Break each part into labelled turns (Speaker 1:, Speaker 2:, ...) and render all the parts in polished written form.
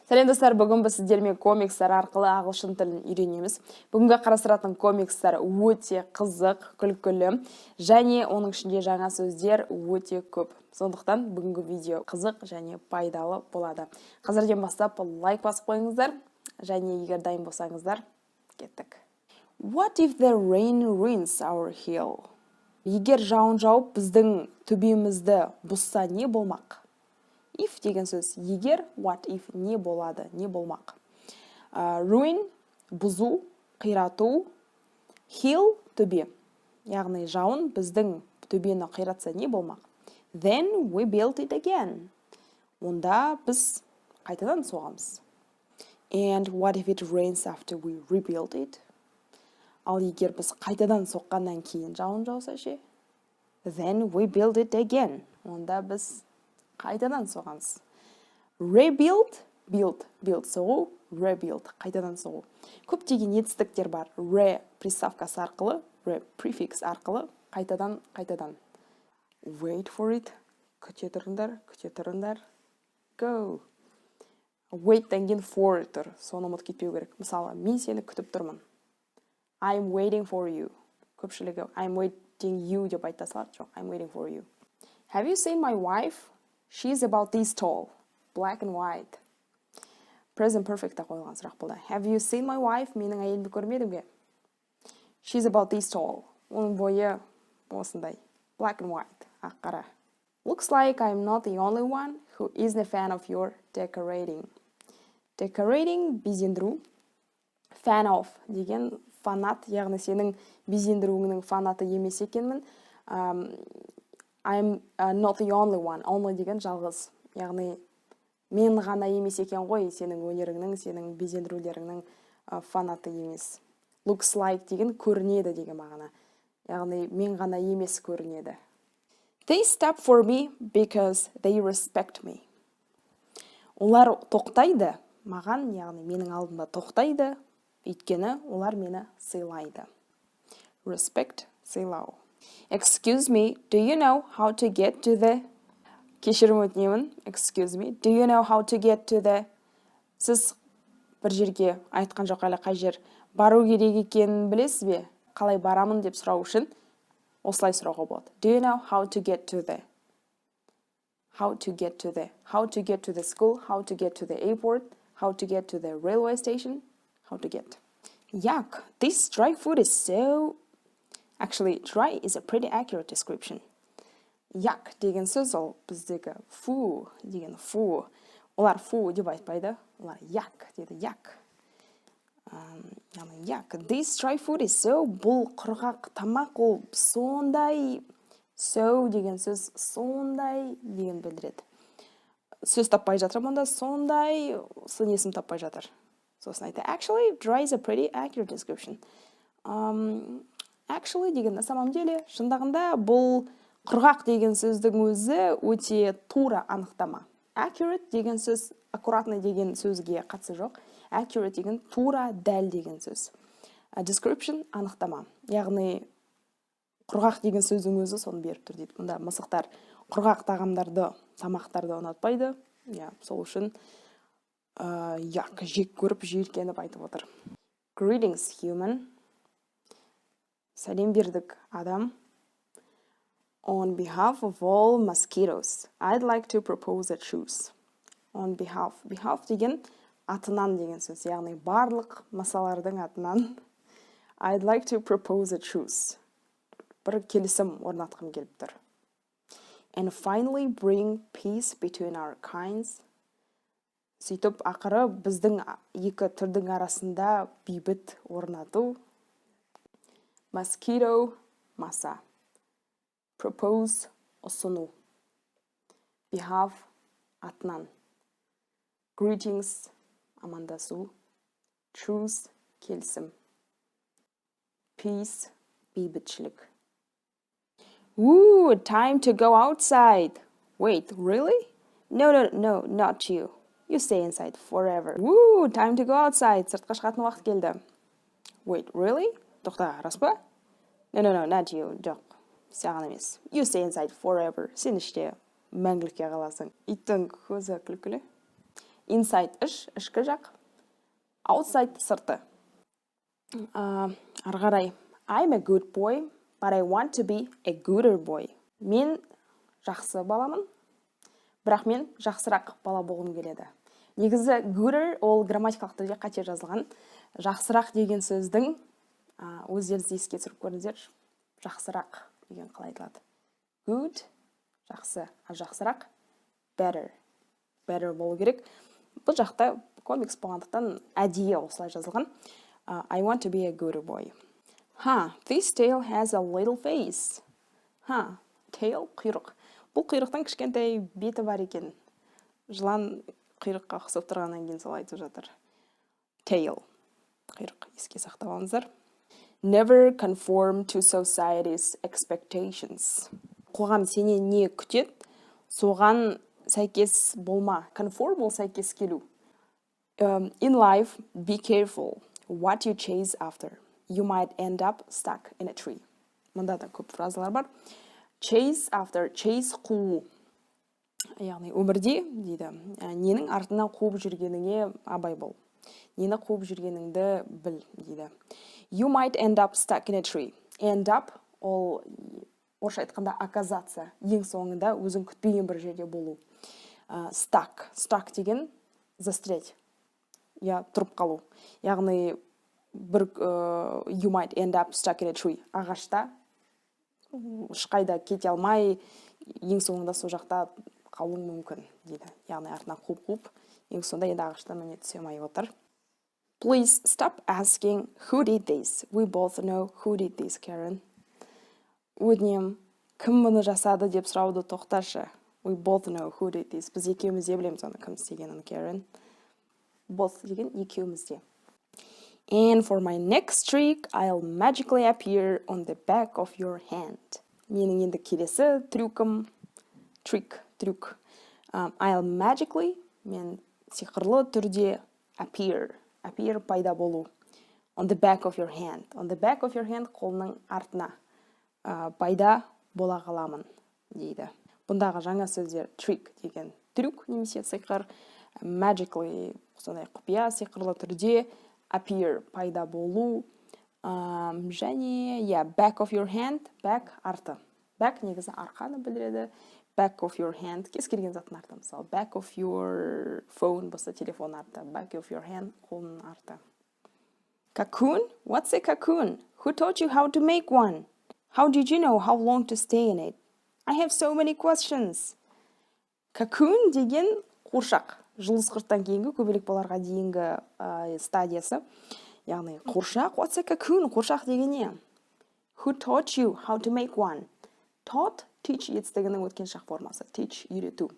Speaker 1: Сәлем достар, бүгін біз сіздермен комикстер арқылы ағылшын тілін үйренеміз. Бүгінгі қарастыратын комикстер өте қызық, күлкілі, және оның ішінде жаңа сөздер өте көп. Сондықтан бүгінгі видео қызық және пайдалы болады. Қазірден бастап лайк басып қойыңыздар, және егер дайын болсаңыздар, кеттік. What if the rain ruins our hill? Егер жауын жауып біздің төбемізді бұзса не болмақ? If деген сөз егер, what if не болады, не болмақ. Ruin, бұзу, қирату, hill, төбе. Яғни жауын біздің төбені қиратса не болмақ. Then we build it again. Онда біз қайтадан соғамыз. And what if it rains after we rebuild it? Ал егер біз қайтадан соққаннан кейін жауын жауса ше? Then we build it again. Онда біз қайтадан соғамыз. Rebuild, build соғу, rebuild, қайтадан соғу. Көптеген етістіктер бар. Re приставкасы арқылы, re префикс арқылы, қайтадан. Wait for it. Күте тұрыңдар. Go. Wait-тен кейін for тұр. Соны ұмытып кетпеу керек. Мысалы, мен сені күтіп тұрмын. I'm waiting for you. Көпшілігі I'm waiting you деп айта салады. Жоқ, I'm waiting for you. Have you seen my wife? She's about this tall, black and white. Present perfect'ta қойылған сұрақ болды. Have you seen my wife? Менің әйелімді көрмедің бе? She's about this tall. Оның бойы осындай, black and white, ақ-қара. Looks like I'm not the only one who isn't a fan of your decorating. Decorating, безендіру. Fan of деген фанат, яғни сенің безендіруіңнің фанаты емес екенмін. I'm not the only one. Only деген жалғыз. Яғни, мен ғана емес екен ғой, сенің өнеріңнің, сенің безендірулеріңнің фанаты емес. Looks like деген көрінеді деген мағына. Яғни, мен ғана емес көрінеді. They stop for me because they respect me. Олар тоқтайды маған, яғни менің алдымда тоқтайды, өйткені олар мені сыйлайды. Respect, сыйлау. Excuse me, do you know how to get to the... Кешірім өтінемін. Excuse me, do you know how to get to the... Сіз бір жерге айтқан жоқ әлі қай жер бару керек екенін білесіз бе? Қалай барамын деп сұрау үшін осылай сұрауға болады. Do you know how to get to the... How to get to the... How to get to the school, how to get to the airport, how to get to the railway station, how to get... Yuck, this dry food is so... Actually, dry is a pretty accurate description. Yuck деген сөз ол біздегі фу деген фу. Олар фу деп айтпайды. Олар yuck дейді, yuck. Yuck. This dry food is so... Бұл құрғақ тамақ ол сондай... So деген сөз сондай деген білдіреді. Сөз таппай жатыр мұнда сондай, сын есім таппай жатыр. Сосын айтты. Actually, dry is a pretty accurate description. Actually деген на самом деле шындағында бұл құрғақ деген сөздің өзі өте тура анықтама. Accurate деген сөз аккуратный деген сөзге қатысы жоқ. Accurate деген тура дәл деген сөз. Description анықтама. Яғни құрғақ деген сөздің өзі соны беріп тұр дейді. Мұнда мысықтар құрғақ тағамдарды, тамақтарды ұнатпайды. Сол үшін жек көріп жиіркеніп айтып отыр. Greetings, human. Сәлем бердік, адам. On behalf of all mosquitoes, I'd like to propose a truce. On behalf. Behalf деген атынан деген сөз, яғни барлық масалардың атынан. I'd like to propose a truce. Бір келісім орнатқым келіп тұр. And finally bring peace between our kinds. Сөйтіп, ақыры біздің екі түрдің арасында бейбіт орнату. Mosquito, маса. Propose, ұсыну. Behalf, атынан. Greetings, амандасу. Truce, келісім. Peace, бейбітшілік. Ooh, time to go outside. Wait, really? No, not you. You stay inside forever. Ooh, time to go outside. Сыртқа шығатын уақыт келді. Wait, really? Тоқта, рас па? No, not you. Жоқ, саған емес. You stay inside forever. Сен іште мәңгілікке қаласың. Иттің көзі күлкілі. Inside ішкі жақ. Outside сырты. Ары қарай. I'm a good boy, but I want to be a gooder boy. Мен жақсы баламын, бірақ мен жақсырақ бала болғым келеді. Негізі gooder ол грамматикалық түрде қате жазылған. Жақсырақ деген сөздің өздеріңіз еске түсіріп көріңіздер. Жақсырақ деген қалай айтылады? Good жақсы, жақсырақ better. Better болу керек. Бұл жақта комикс болғандықтан әдейі осылай жазылған. I want to be a gooder boy. This tail has a little face. Tail құйрық. Бұл құйрықтың кішкентай беті бар екен. Жылан құйрыққа ұқсап тұрғаннан кейін солай айтып жатыр. Tail. Құйрық. Еске сақтап алыңыздар. Never conform to society's expectations. Қоғам сенен не күтеді, соған сәйкес болма. Conform ол сәйкес келу. In life, be careful what you chase after. You might end up stuck in a tree. Мұнда да көп фразалар бар. Chase after, chase қуу. Яғни өмірде дейді, ненің артынан қуып жүргеніңе абай бол. Нені қуып жүргеніңді біл дейді. You might end up stuck in a tree. End up ол орысша айтқанда оказаться. Ең соңында өзің күтпеген бір жерде болу. Stuck деген застрять. Тұрып қалу. Яғни you might end up stuck in a tree. Ағашта ешқайда кете алмай, ең соңында сол жақта қалуың мүмкін дейді. Яғни артынан қуып, ең соңында енді ағаштан міне түсе алмай отыр. Please stop asking who did this. We both know who did this, Karen. Өтінем, кім мұны жасады деп сұрауды тоқташы. We both know who did this. Біз екеуміз де білеміз оны кім істегенін, Karen. Both деген екеуміз де. And for my next trick, I'll magically appear on the back of your hand. Менің енді келесі трюкім, трюк. I'll magically, мен сиқырлы түрде appear пайда болу. On the back of your hand. On the back of your hand қолының артына пайда бола қаламын дейді. Бұндағы жаңа сөздер trick деген трюк немесе сиқыр, magically сондай құпия сиқырлы түрде appear пайда болу, және back of your hand, back арты. Back негізі арқаны білдіреді. Back of your hand кез келген заттың арты. Мысалы back of your phone болса телефон арты. Back of your hand қолының арты. Cocoon? What's a cocoon? Who taught you how to make one? How did you know how long to stay in it? I have so many questions. Cocoon деген қуыршақ. Жұлдыз құрттан кейінгі көбелек баларға дейінгі стадиясы. Яғни қуыршақ. What's a cocoon? Қуыршақ деген не? Who taught you how to make one? Taught, teach етістігінің өткен шақ формасы. Teach, үйрету.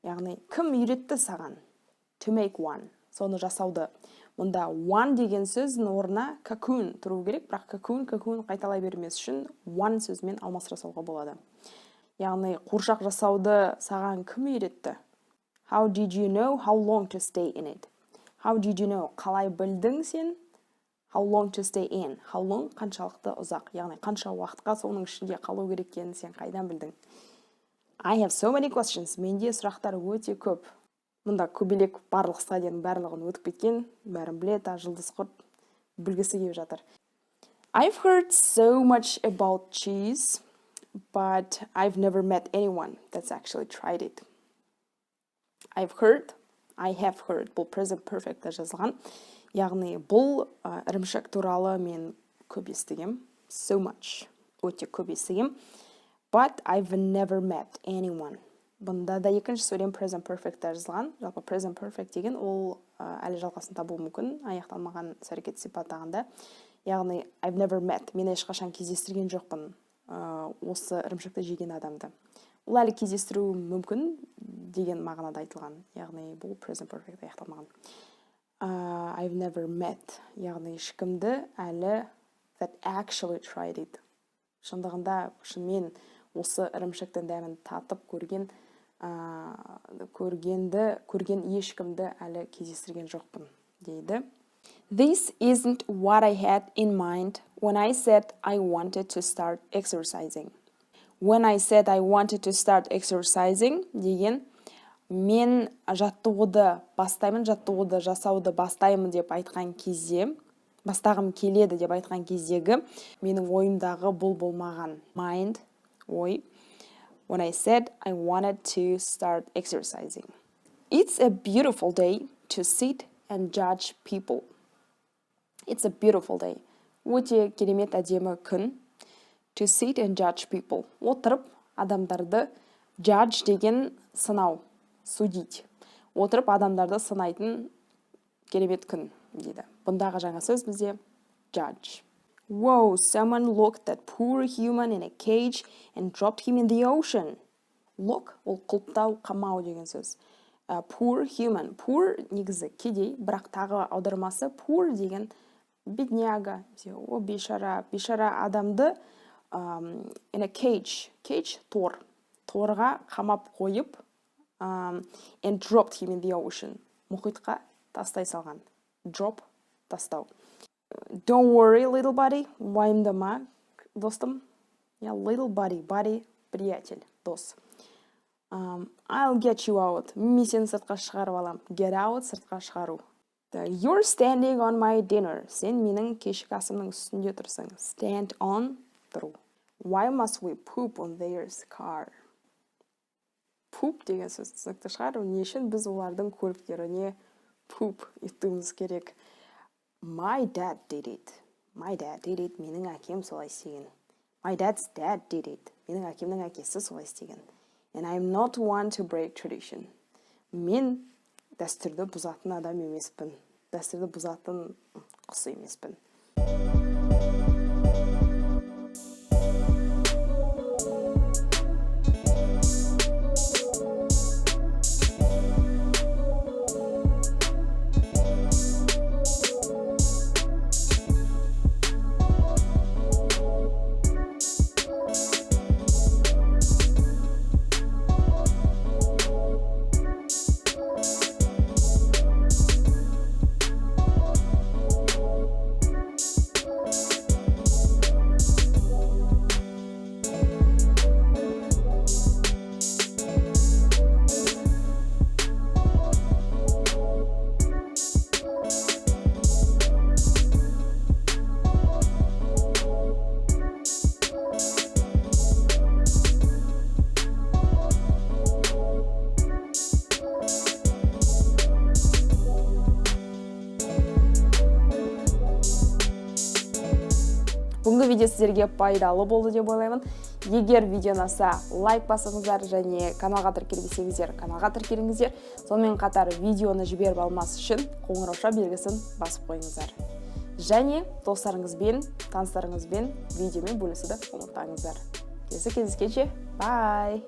Speaker 1: Яғни кім үйретті саған? To make one. Соны жасауды. Мұнда one деген сөздің орнына cocoon тұру керек, бірақ cocoon қайталай бермес үшін one сөзімен алмастыра болады. Яғни қуыршақ жасауды саған кім үйретті? How did you know how long to stay in it? How did you know? Қалай білдің сен? How long to stay in? How long? Қаншалықты ұзақ. Яғни қанша уақытқа соның ішінде қалу керек екенін сен қайдан білдің? I have so many questions. Менде сұрақтар өте көп. Мұнда көбелек барлық стадияның барлығын өтіп кеткен, бәрін біледі, жұлдыз құрт білгісі келіп жатыр. I've heard so much about cheese, but I've never met anyone that's actually tried it. I have heard, бұл present perfect жазылған. Яғни бұл ірімшік туралы мен көп естігем. So much, өте көп естігем. But I've never met anyone. Бұнда да екінші сөйлем present perfect жазылған. Жалпы present perfect деген ол әлі жалғасын табуы мүмкін, аяқталмаған іс-әрекет сипаттағанда. Яғни I've never met, мен ешқашан кездестірген жоқпын осы ірімшікті жеген адамды. Ол әлі кездестіру мүмкін деген мағынада айтылған. Яғни бұл present perfect аяқталмаған. I've never met, яғни ешкімді әлі that actually tried it. Шындығында шынымен осы ірімшіктің дәмін татып көрген ешкімді әлі кездестірген жоқпын дейді. This isn't what I had in mind when I said I wanted to start exercising. When I said I wanted to start exercising деген мен жаттығуды бастаймын, жаттығуды жасауды бастаймын деп айтқан кезде, бастағым келеді деп айтқан кездегі менің ойымдағы бұл болмаған. Mind, ой. When I said I wanted to start exercising. It's a beautiful day to sit and judge people. It's a beautiful day. Өте керемет әдемі күн. To sit and judge people. Отырып, адамдарды judge деген сынау, судить. Отырып, адамдарды сынайтын керемет күн дейді. Бұндағы жаңа сөз бізде judge. Whoa, someone locked that poor human in a cage and dropped him in the ocean. Lock, ол құлыптау, қамау деген сөз. Poor human. Poor негізі кедей, бірақ тағы аудармасы poor деген бедняга, о бейшара адамды in a cage. Cage, тор. Торға қамап қойып and dropped him in the ocean. Мұхитқа тастай салған. Drop, тастау. Don't worry, little buddy. Уайымдама, достым. Little buddy, buddy, приятель, дос. I'll get you out. Мен сені сыртқа шығарып алам. Get out, сыртқа шығару. You're standing on my dinner. Сен менің кешкі асымның үстінде тұрсың. Stand on, тұру. Why must we poop on their car? Poop деген сөз түсінікті шығар. Не үшін біз олардың көліктеріне poop етуіміз керек? My dad did it. My dad did it. Менің әкем солай істеген. My dad's dad did it. Менің әкемнің әкесі солай істеген. And I'm not one to break tradition. Мен дәстүрді бұзатын адам емеспін. Дәстүрді бұзатын құс емеспін. Бүгінгі видео сіздерге пайдалы болды деп ойлаймын. Егер видео ұнаса, лайк басыңыздар және каналға тіркелмесеңіздер, каналға тіркеліңіздер. Сонымен қатар видеоны жіберіп алмас үшін қоңырауша белгісін басып қойыңыздар. Және достарыңызбен, таныстарыңызбен видеомен бөлісуді ұмытпаңыздар. Келесі кездескенше, бай!